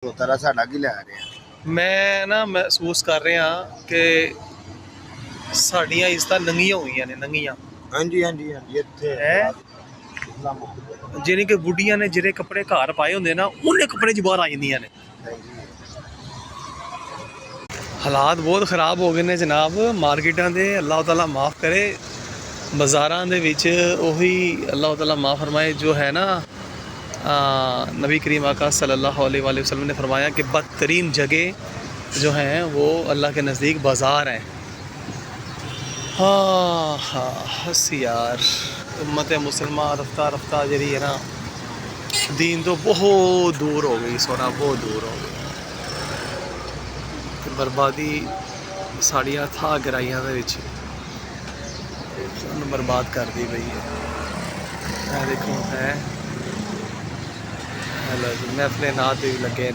ਖਲੋਤਾ ਸਾਡਾ ਕੀ ਲੈ ਰਿਹਾ। ਮੈਂ ਨਾ ਮਹਿਸੂਸ ਕਰ ਰਿਹਾ ਕਿ ਸਾਡੀਆਂ ਇੱਜ਼ਤਾਂ ਨੰਗੀਆਂ ਹੋਈਆਂ ਨੇ, ਨੰਗੀਆਂ। ਹਾਂਜੀ ਹਾਂਜੀ ਹਾਂਜੀ ਇੱਥੇ ਹੈ ਜਿਹੜੇ ਕਿ ਬੁੱਢੀਆਂ ਨੇ ਜਿਹੜੇ ਕੱਪੜੇ ਘਰ ਪਾਏ ਹੁੰਦੇ ਨਾ, ਉਹਨੇ ਕੱਪੜੇ 'ਚ ਬਾਹਰ ਆ ਜਾਂਦੀਆਂ ਨੇ। ਹਾਲਾਤ ਬਹੁਤ ਖਰਾਬ ਹੋ ਗਏ ਨੇ ਜਨਾਬ ਮਾਰਕੀਟਾਂ ਦੇ। ਅੱਲਾਹ ਤਾਲਾ ਮਾफ़ करे। ਬਾਜ਼ਾਰਾਂ ਦੇ ਵਿੱਚ ਉਹੀ ਅੱਲਾਹ ਤਾਲਾ माफ़ फरमाए जो है ना, नबी करीम आका सल्लल्लाहु अलैहि वसल्लम ने फरमाया कि बदतरीन जगह जो हैं वो अल्लाह के नज़दीक बाज़ार हैं। हाँ हाँ हस यार, उम्मत मुसलमान रफ्ता रफ्ता जी है ना दीन तो बहुत दूर हो गई, सोना बहुत दूर हो गई। तो बर्बादी साड़ियाँ था गराइयां दे विच सानू बर्बाद कर दी पई है। देखो है मैं अपने नाथ भी लगे